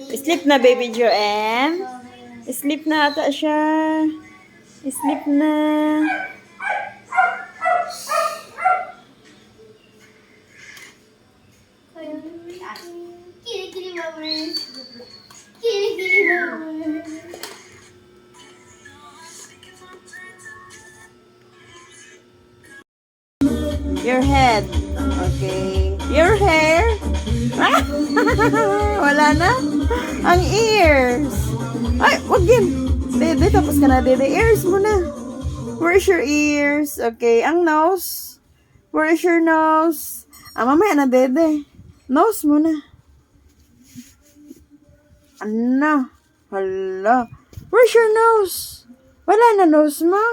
Sleep na, baby Joanne. Sleep na ata siya. Sleep na. Kitty mama. Kitty mama. Your head. Okay. Your hair. Ah! Wala na. Ang ears. Ay, wag yun. Dede, tapos ka na, dede. Ears muna. Where's your ears? Okay. Ang nose. Where is your nose? Mamaya na, dede. Nose muna. Ano? Hala. Where's your nose? Wala na nose mo?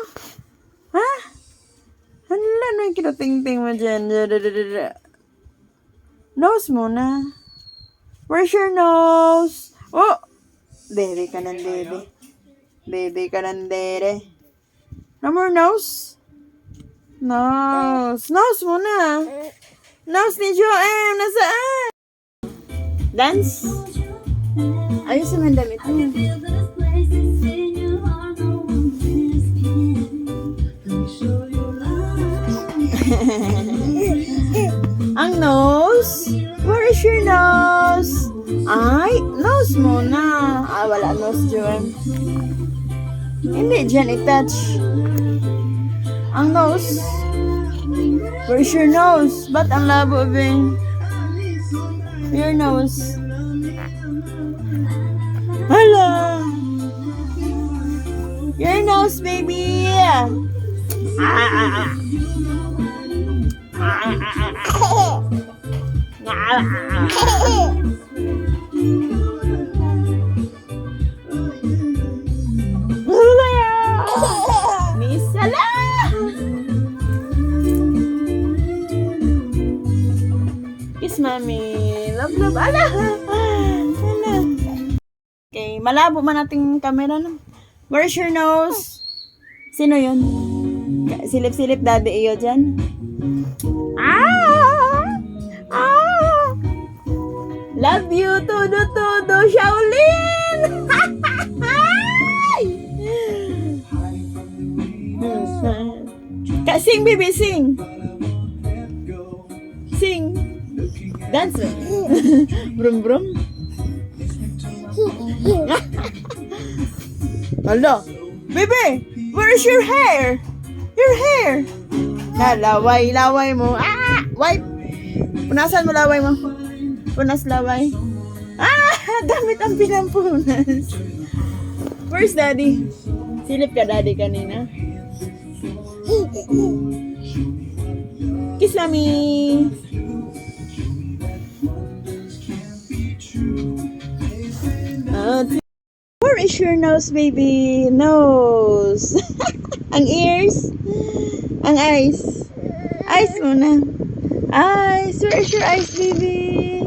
Ha? Hala na yung kinuting-ting mo dyan. Nose muna. Where's your nose? Oh! Dede ka ng dede. Dede ka ng dede. No more nose? Nose. Nose muna. Nose ni Joanne. Nasaan? Dance? Ayusin mo ang damit mo. Ang nose? Where is your nose? Ay, nose muna. Ah, wala nose, Joanne. Hindi dyan i-touch. Ang nose. Where is your nose? Ba't ang labo, Ben? Your nose. Hala! Your nose, baby! Misala! Kiss, mommy. Love, love. Ala! Ala! Okay, malabo man nating camera, no? Where's your nose? Sino yun? Silip-silip daddy iyo dyan? Ah! Ah! Love you, todo, Shaolin! Sing, baby, sing! Sing! Dance! Brum, brum! Hello, baby, where is your hair? Your hair. Laway mo. Ah, wipe. Punasan mo laway mo. Punas laway. Ah, damit ang pinampunas. Where's daddy? Silip ka daddy kanina. Kiss mommy. Where is your nose, baby? Nose. Ang ears. Ang eyes. Eyes muna. Eyes. Where is your eyes, baby?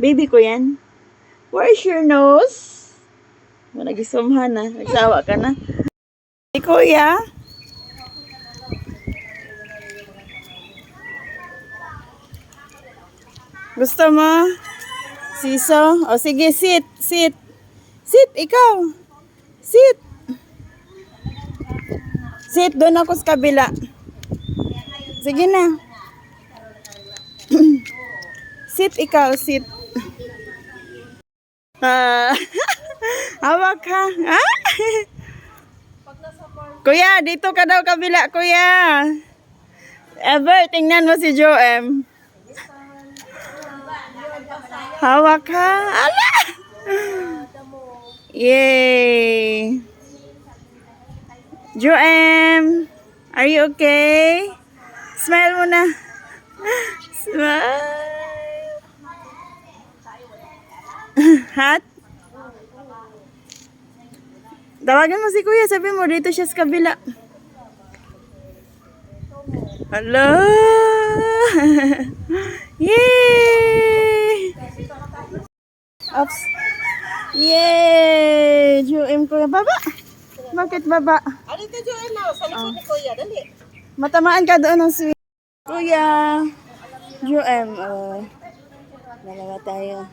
Baby ko yan. Where is your nose? Nagisumhan na. Nagsawa ka na. Hey, kuya. Gusto mo? Siso? O sige, sit. Sit. Sit, ikaw. Sit. Sit, doon ako sa kabila. Sige na. Sit, ikaw. Sit. Hawak ka. Ah? Kuya, dito ka daw kabila, kuya. Ever, tingnan mo si Joem. Hawak ka. Ala! Yay! Joem, are you okay? Smile muna. Smile. Hot? Tawagan mo si kuya. Sabi mo, dito siya sa kabila. Hello! Yay! Oops. Yay! Joem ko. Baba. Bakit baba? Ano ito, Joanna? Sa likod ni Kuya, dali. Matamaan ka doon ng sweet. Kuya. UM. Dalawa tayo.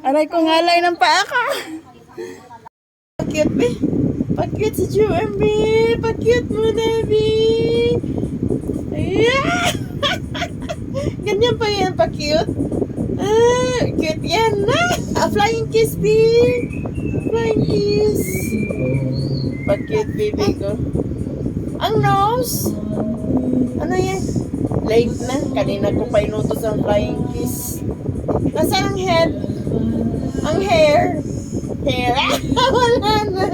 Aray ko ngalay ng paa ka. Pakit, be. Pakit si UM, be. Pakit mo na, be. Yeah! Ganyan pa yan, pakit. Cute yan. Flying kiss, be. Flying kiss. Pakit, baby ko. Ang nose. Ano yan? Late na. Kanina ko pa inutos ang flying kiss. Nasaan ang head? Ang hair? Hair? Wala na.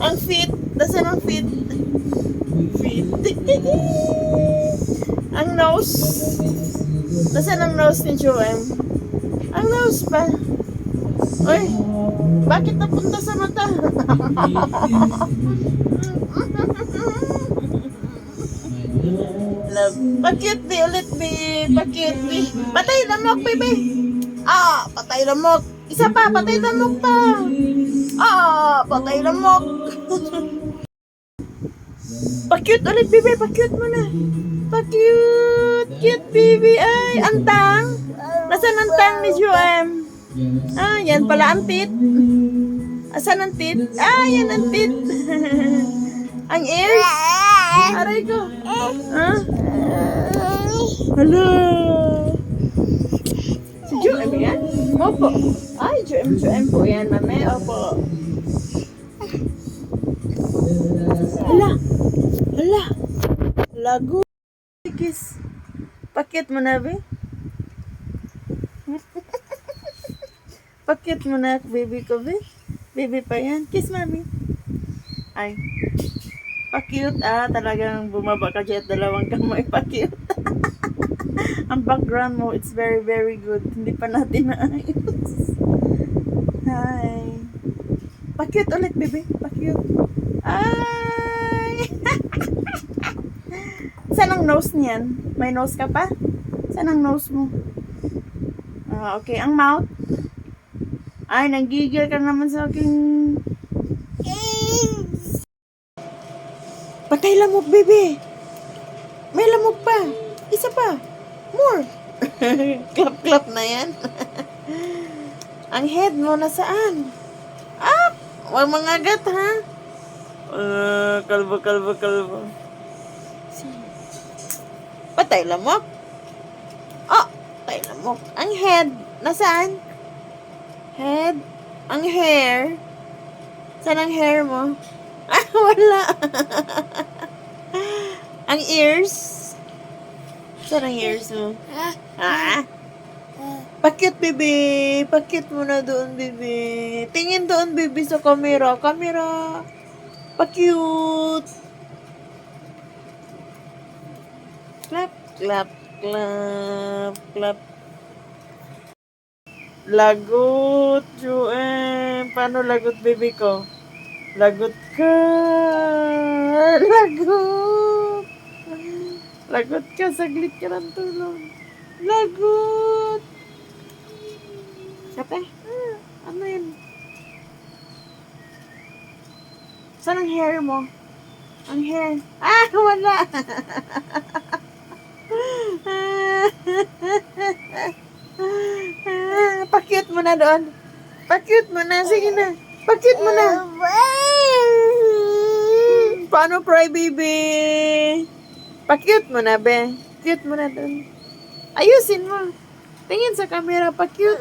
Ang feet. Nasaan ang feet? Feet. Ang nose. Nasaan ang nose ni Joem? Ang nose pa. Uy, bakit napunta sa mata? Love. Pakit, be, ulit, be. Pakit, be. Patay lamok, baby. Patay lamok. Isa pa, patay lamok pa. Patay lamok. Pakit ulit, baby. Pakit mo na. Pakit. Cute, baby. Ay, antang. Nasaan ang tang ni Joem? Yan pala ang tit. Asan ang tit? Yan ang tit. Ang ears. Aray ko. Hello. Si Joem yan? Opo. Ay, Joem po yan, mame. Opo. Hala. Lago. Kiss. Pakit mo na, be. Pakit mo na, baby ko, be. Baby pa yan. Kiss, mami. Ay. Pa-cute, talagang bumaba ka dyan at dalawang kamay. Pa-cute. Ang background mo, it's very, very good. Hindi pa natin naayos. Hi. Pa-cute ulit, baby. Pa-cute. Ay! Saan ang nose niyan? May nose ka pa? Saan ang nose mo? Okay. Ang mouth? Ay, nanggigil ka naman sa aking... Patay lamok, baby. May lamok pa. Isa pa. More. Clap-clap na yan. Ang head mo nasaan? Huwag mangagat, ha? Kalbo. Patay lamok. Patay lamok. Ang head, nasaan? Head. Ang hair. Saan ang hair mo? Wala. Ang ears. Saan ang ears mo? Pakit, baby. Pakit mo na doon, baby. Tingin doon, baby, sa camera. Camera. Pakit. Clap, clap, clap, clap. Lagot, Joem. Paano lagot, baby ko? Lagot ka. Lagot. Lagot ka. Saglit ka ng tulong. Lagot. Kate, ano yun? Saan ang hair mo? Ang hair. Wala. Pakit mo na doon. Pakit mo na. Sige na. Pakit mo na. Paano cry, baby? Pakit mo na, be. Cute mo na doon. Ayusin mo. Tingin sa camera. Pakit.